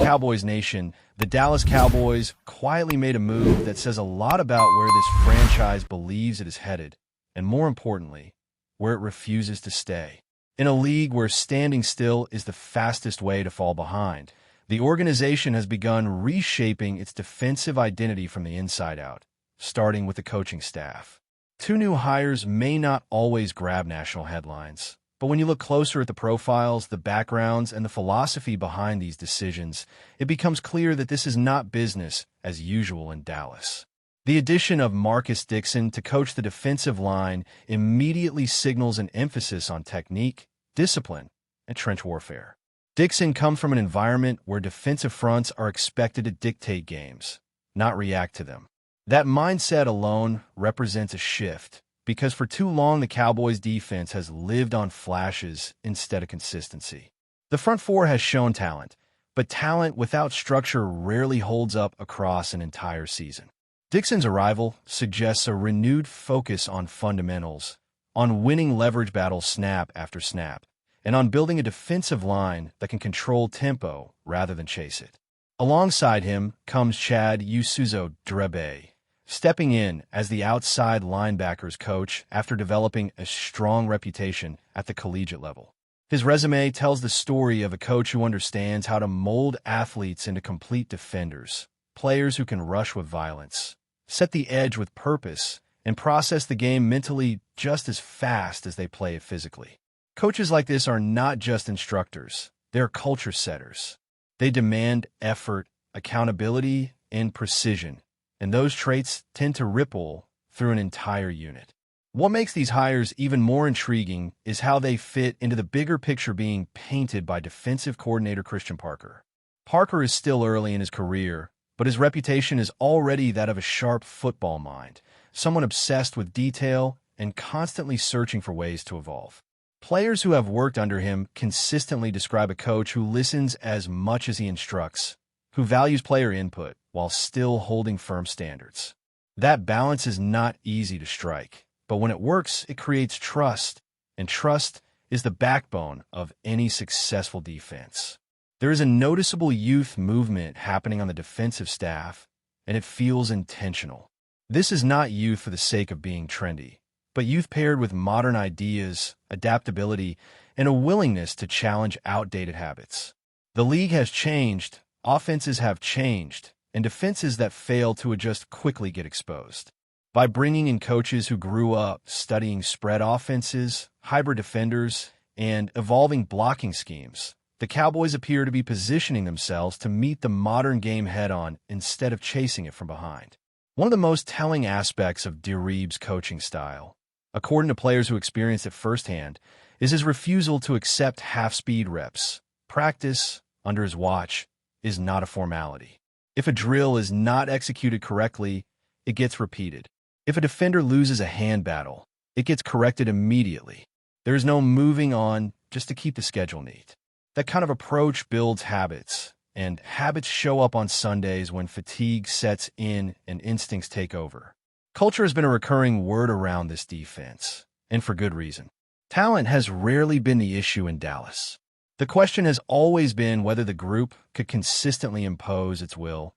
Cowboys Nation, the Dallas Cowboys quietly made a move that says a lot about where this franchise believes it is headed, and more importantly, where it refuses to stay. In a league where standing still is the fastest way to fall behind, the organization has begun reshaping its defensive identity from the inside out, starting with the coaching staff. Two new hires may not always grab national headlines, but when you look closer at the profiles, the backgrounds, and the philosophy behind these decisions, it becomes clear that this is not business as usual in Dallas. The addition of Marcus Dixon to coach the defensive line immediately signals an emphasis on technique, discipline, and trench warfare. Dixon comes from an environment where defensive fronts are expected to dictate games, not react to them. That mindset alone represents a shift, because for too long the Cowboys' defense has lived on flashes instead of consistency. The front four has shown talent, but talent without structure rarely holds up across an entire season. Dixon's arrival suggests a renewed focus on fundamentals, on winning leverage battles snap after snap, and on building a defensive line that can control tempo rather than chase it. Alongside him comes Chad Usuzo-Drebe, stepping in as the outside linebackers coach after developing a strong reputation at the collegiate level. His resume tells the story of a coach who understands how to mold athletes into complete defenders, players who can rush with violence, set the edge with purpose, and process the game mentally just as fast as they play it physically. Coaches like this are not just instructors, they're culture setters. They demand effort, accountability, and precision, and those traits tend to ripple through an entire unit. What makes these hires even more intriguing is how they fit into the bigger picture being painted by defensive coordinator Christian Parker. Parker is still early in his career, but his reputation is already that of a sharp football mind, someone obsessed with detail and constantly searching for ways to evolve. Players who have worked under him consistently describe a coach who listens as much as he instructs, who values player input while still holding firm standards. That balance is not easy to strike, but when it works, it creates trust, and trust is the backbone of any successful defense. There is a noticeable youth movement happening on the defensive staff, and it feels intentional. This is not youth for the sake of being trendy, but youth paired with modern ideas, adaptability, and a willingness to challenge outdated habits. The league has changed, offenses have changed, and defenses that fail to adjust quickly get exposed. By bringing in coaches who grew up studying spread offenses, hybrid defenders, and evolving blocking schemes, the Cowboys appear to be positioning themselves to meet the modern game head-on instead of chasing it from behind. One of the most telling aspects of Dereeb's coaching style, according to players who experienced it firsthand, is his refusal to accept half-speed reps. Practice, under his watch, is not a formality. If a drill is not executed correctly, it gets repeated. If a defender loses a hand battle, it gets corrected immediately. There is no moving on just to keep the schedule neat. That kind of approach builds habits, and habits show up on Sundays when fatigue sets in and instincts take over. Culture has been a recurring word around this defense, and for good reason. Talent has rarely been the issue in Dallas. The question has always been whether the group could consistently impose its will,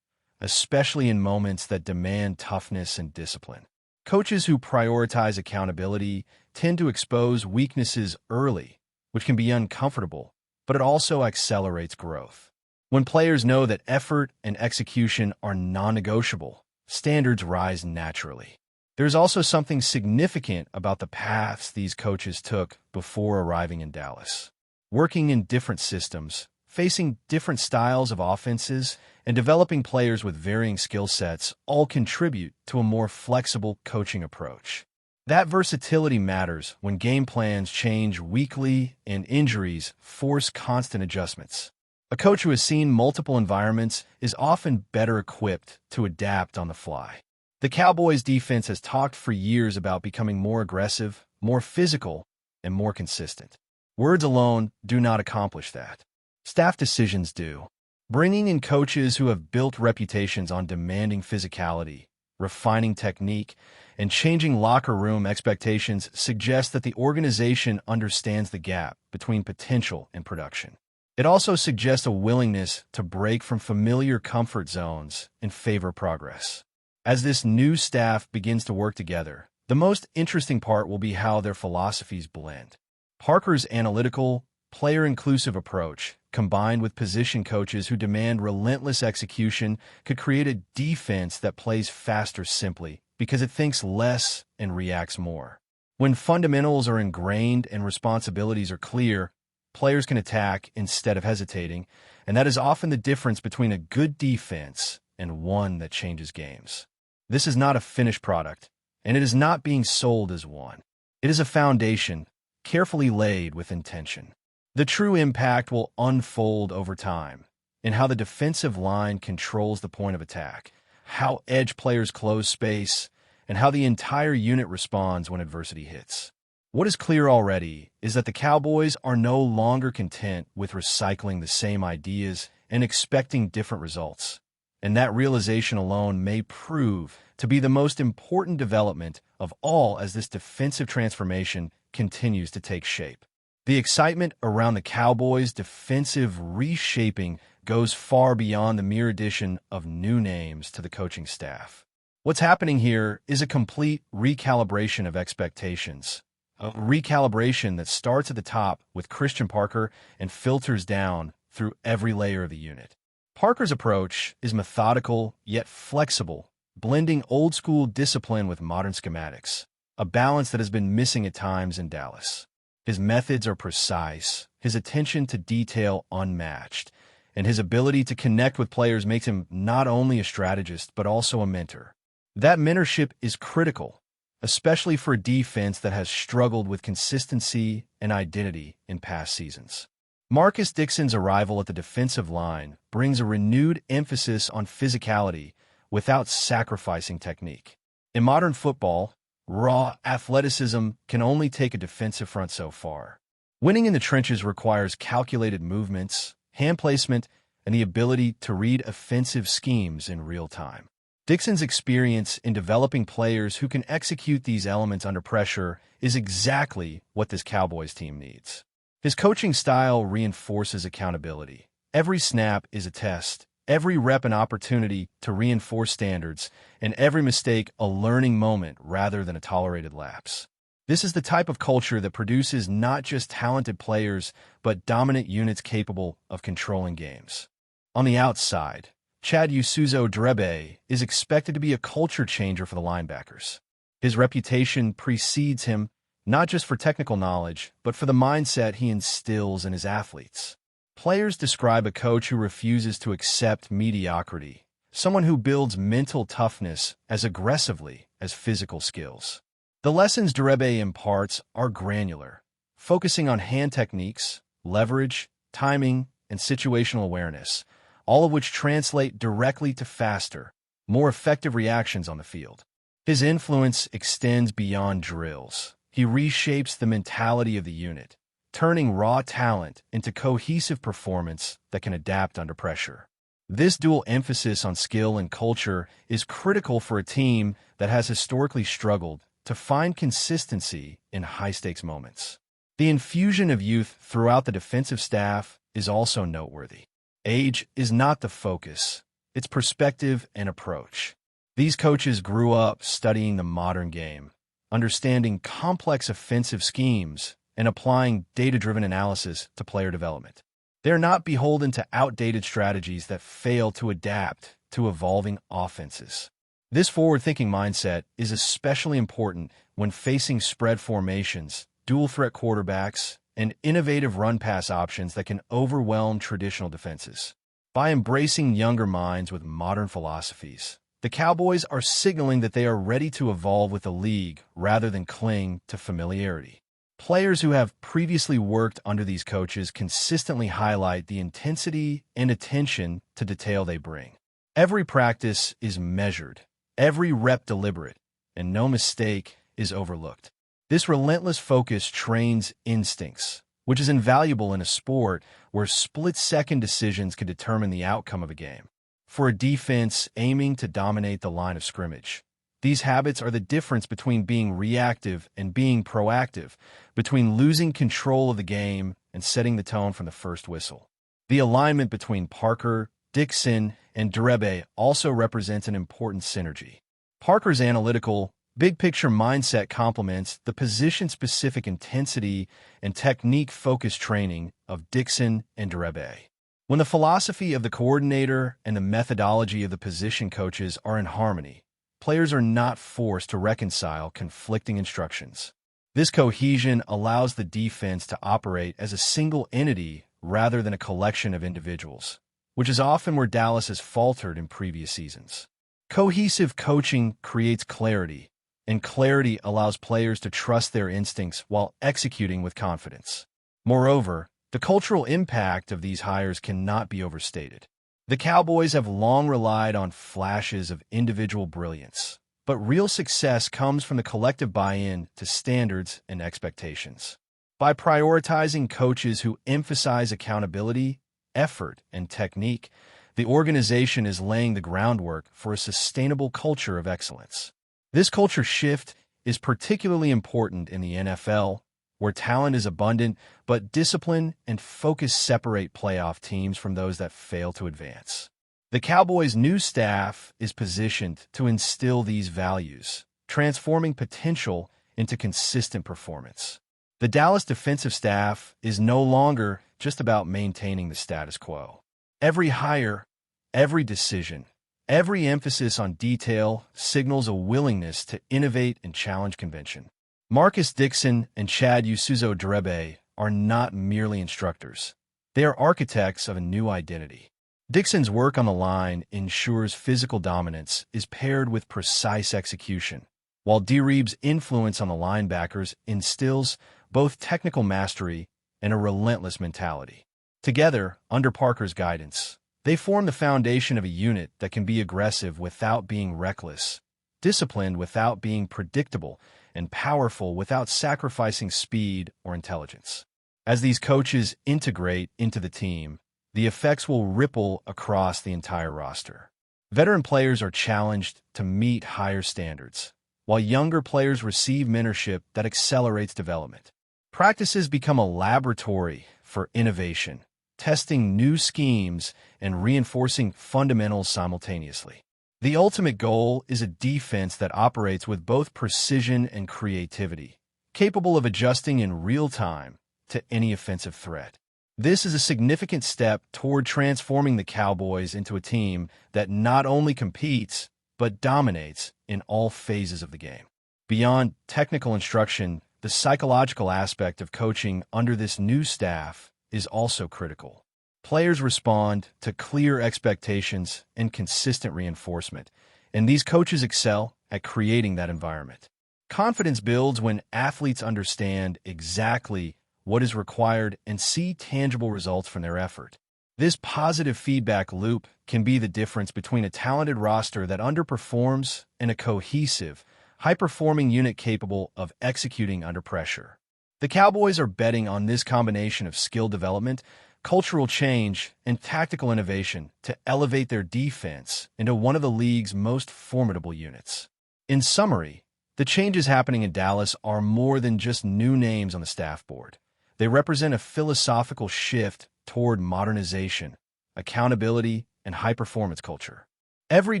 especially in moments that demand toughness and discipline. Coaches who prioritize accountability tend to expose weaknesses early, which can be uncomfortable, but it also accelerates growth. When players know that effort and execution are non-negotiable, standards rise naturally. There's also something significant about the paths these coaches took before arriving in Dallas. Working in different systems, facing different styles of offenses, and developing players with varying skill sets all contribute to a more flexible coaching approach. That versatility matters when game plans change weekly and injuries force constant adjustments. A coach who has seen multiple environments is often better equipped to adapt on the fly. The Cowboys' defense has talked for years about becoming more aggressive, more physical, and more consistent. Words alone do not accomplish that. Staff decisions do. Bringing in coaches who have built reputations on demanding physicality, refining technique, and changing locker room expectations suggests that the organization understands the gap between potential and production. It also suggests a willingness to break from familiar comfort zones and favor progress. As this new staff begins to work together, the most interesting part will be how their philosophies blend. Parker's analytical, player-inclusive approach, combined with position coaches who demand relentless execution, could create a defense that plays faster simply because it thinks less and reacts more. When fundamentals are ingrained and responsibilities are clear, players can attack instead of hesitating, and that is often the difference between a good defense and one that changes games. This is not a finished product, and it is not being sold as one. It is a foundation, carefully laid with intention. The true impact will unfold over time in how the defensive line controls the point of attack, how edge players close space, and how the entire unit responds when adversity hits. What is clear already is that the Cowboys are no longer content with recycling the same ideas and expecting different results. And that realization alone may prove to be the most important development of all as this defensive transformation continues to take shape. The excitement around the Cowboys' defensive reshaping goes far beyond the mere addition of new names to the coaching staff. What's happening here is a complete recalibration of expectations. A recalibration that starts at the top with Christian Parker and filters down through every layer of the unit. Parker's approach is methodical yet flexible, blending old-school discipline with modern schematics, a balance that has been missing at times in Dallas. His methods are precise, his attention to detail unmatched, and his ability to connect with players makes him not only a strategist but also a mentor. That mentorship is critical, especially for a defense that has struggled with consistency and identity in past seasons. Marcus Dixon's arrival at the defensive line brings a renewed emphasis on physicality without sacrificing technique. In modern football, raw athleticism can only take a defensive front so far. Winning in the trenches requires calculated movements, hand placement, and the ability to read offensive schemes in real time. Dixon's experience in developing players who can execute these elements under pressure is exactly what this Cowboys team needs. His coaching style reinforces accountability. Every snap is a test, every rep an opportunity to reinforce standards, and every mistake a learning moment rather than a tolerated lapse. This is the type of culture that produces not just talented players, but dominant units capable of controlling games. On the outside, Chad Usuzo-Drebe is expected to be a culture changer for the linebackers. His reputation precedes him, not just for technical knowledge, but for the mindset he instills in his athletes. Players describe a coach who refuses to accept mediocrity, someone who builds mental toughness as aggressively as physical skills. The lessons Drebe imparts are granular, focusing on hand techniques, leverage, timing, and situational awareness, all of which translate directly to faster, more effective reactions on the field. His influence extends beyond drills. He reshapes the mentality of the unit, turning raw talent into cohesive performance that can adapt under pressure. This dual emphasis on skill and culture is critical for a team that has historically struggled to find consistency in high-stakes moments. The infusion of youth throughout the defensive staff is also noteworthy. Age is not the focus, it's perspective and approach. These coaches grew up studying the modern game, understanding complex offensive schemes, and applying data-driven analysis to player development. They're not beholden to outdated strategies that fail to adapt to evolving offenses. This forward-thinking mindset is especially important when facing spread formations, dual-threat quarterbacks, and innovative run-pass options that can overwhelm traditional defenses. By embracing younger minds with modern philosophies, the Cowboys are signaling that they are ready to evolve with the league rather than cling to familiarity. Players who have previously worked under these coaches consistently highlight the intensity and attention to detail they bring. Every practice is measured, every rep deliberate, and no mistake is overlooked. This relentless focus trains instincts, which is invaluable in a sport where split-second decisions can determine the outcome of a game. For a defense aiming to dominate the line of scrimmage, these habits are the difference between being reactive and being proactive, between losing control of the game and setting the tone from the first whistle. The alignment between Parker, Dixon, and Derebe also represents an important synergy. Parker's analytical, big-picture mindset complements the position-specific intensity and technique-focused training of Dixon and Derebe. When the philosophy of the coordinator and the methodology of the position coaches are in harmony, players are not forced to reconcile conflicting instructions. This cohesion allows the defense to operate as a single entity rather than a collection of individuals, which is often where Dallas has faltered in previous seasons. Cohesive coaching creates clarity, and clarity allows players to trust their instincts while executing with confidence. Moreover, the cultural impact of these hires cannot be overstated. The Cowboys have long relied on flashes of individual brilliance, but real success comes from the collective buy-in to standards and expectations. By prioritizing coaches who emphasize accountability, effort, and technique, the organization is laying the groundwork for a sustainable culture of excellence. This culture shift is particularly important in the NFL, where talent is abundant, but discipline and focus separate playoff teams from those that fail to advance. The Cowboys' new staff is positioned to instill these values, transforming potential into consistent performance. The Dallas defensive staff is no longer just about maintaining the status quo. Every hire, every decision, every emphasis on detail signals a willingness to innovate and challenge convention. Marcus Dixon and Chad Usuzo-Derebe are not merely instructors. They are architects of a new identity. Dixon's work on the line ensures physical dominance is paired with precise execution, while Derebe's influence on the linebackers instills both technical mastery and a relentless mentality. Together, under Parker's guidance, they form the foundation of a unit that can be aggressive without being reckless, disciplined without being predictable, and powerful without sacrificing speed or intelligence. As these coaches integrate into the team, the effects will ripple across the entire roster. Veteran players are challenged to meet higher standards, while younger players receive mentorship that accelerates development. Practices become a laboratory for innovation, testing new schemes and reinforcing fundamentals simultaneously. The ultimate goal is a defense that operates with both precision and creativity, capable of adjusting in real time to any offensive threat. This is a significant step toward transforming the Cowboys into a team that not only competes, but dominates in all phases of the game. Beyond technical instruction, the psychological aspect of coaching under this new staff is also critical. Players respond to clear expectations and consistent reinforcement, and these coaches excel at creating that environment. Confidence builds when athletes understand exactly what is required and see tangible results from their effort. This positive feedback loop can be the difference between a talented roster that underperforms and a cohesive, high-performing unit capable of executing under pressure. The Cowboys are betting on this combination of skill development, cultural change, and tactical innovation to elevate their defense into one of the league's most formidable units. In summary, the changes happening in Dallas are more than just new names on the staff board. They represent a philosophical shift toward modernization, accountability, and high-performance culture. Every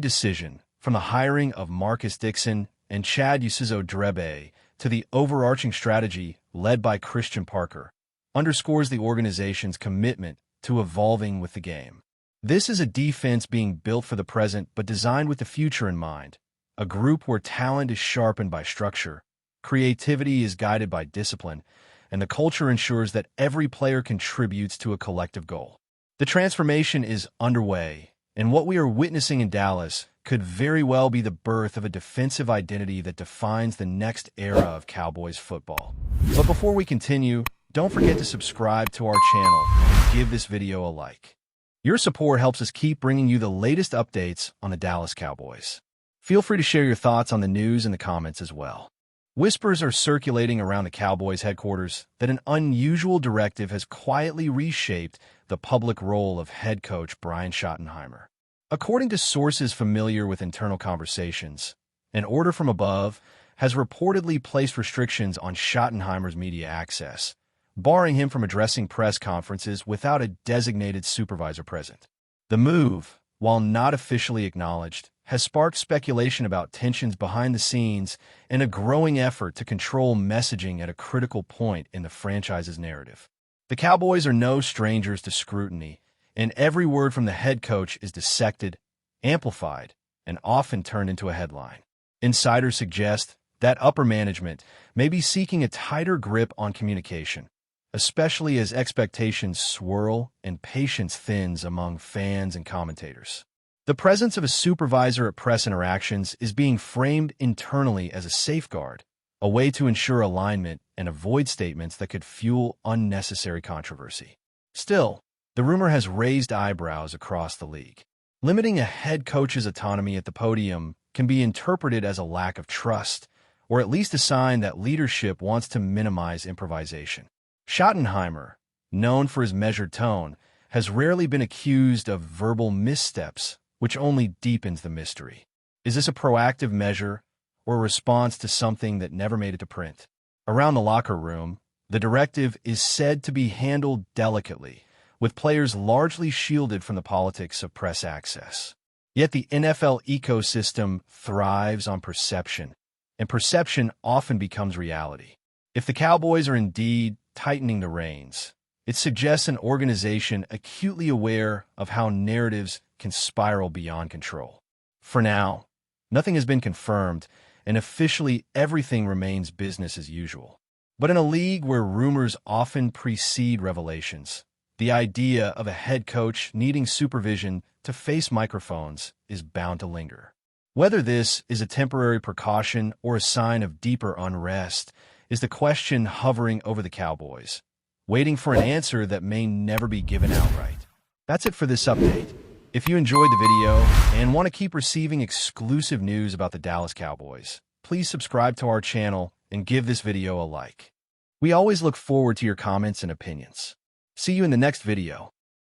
decision, from the hiring of Marcus Dixon and Chad Usuzo-Derebe to the overarching strategy led by Christian Parker, underscores the organization's commitment to evolving with the game. This is a defense being built for the present but designed with the future in mind, a group where talent is sharpened by structure, creativity is guided by discipline, and the culture ensures that every player contributes to a collective goal. The transformation is underway, and what we are witnessing in Dallas could very well be the birth of a defensive identity that defines the next era of Cowboys football. But before we continue, don't forget to subscribe to our channel and give this video a like. Your support helps us keep bringing you the latest updates on the Dallas Cowboys. Feel free to share your thoughts on the news in the comments as well. Whispers are circulating around the Cowboys headquarters that an unusual directive has quietly reshaped the public role of head coach Brian Schottenheimer. According to sources familiar with internal conversations, an order from above has reportedly placed restrictions on Schottenheimer's media access, barring him from addressing press conferences without a designated supervisor present. The move, while not officially acknowledged, has sparked speculation about tensions behind the scenes and a growing effort to control messaging at a critical point in the franchise's narrative. The Cowboys are no strangers to scrutiny, and every word from the head coach is dissected, amplified, and often turned into a headline. Insiders suggest that upper management may be seeking a tighter grip on communication, especially as expectations swirl and patience thins among fans and commentators. The presence of a supervisor at press interactions is being framed internally as a safeguard, a way to ensure alignment and avoid statements that could fuel unnecessary controversy. Still, the rumor has raised eyebrows across the league. Limiting a head coach's autonomy at the podium can be interpreted as a lack of trust, or at least a sign that leadership wants to minimize improvisation. Schottenheimer, known for his measured tone, has rarely been accused of verbal missteps, which only deepens the mystery. Is this a proactive measure or a response to something that never made it to print? Around the locker room, the directive is said to be handled delicately, with players largely shielded from the politics of press access. Yet the NFL ecosystem thrives on perception, and perception often becomes reality. If the Cowboys are indeed tightening the reins, it suggests an organization acutely aware of how narratives can spiral beyond control. For now, nothing has been confirmed, and officially everything remains business as usual. But in a league where rumors often precede revelations, the idea of a head coach needing supervision to face microphones is bound to linger. Whether this is a temporary precaution or a sign of deeper unrest is the question hovering over the Cowboys, waiting for an answer that may never be given outright. That's it for this update. If you enjoyed the video and want to keep receiving exclusive news about the Dallas Cowboys, please subscribe to our channel and give this video a like. We always look forward to your comments and opinions. See you in the next video.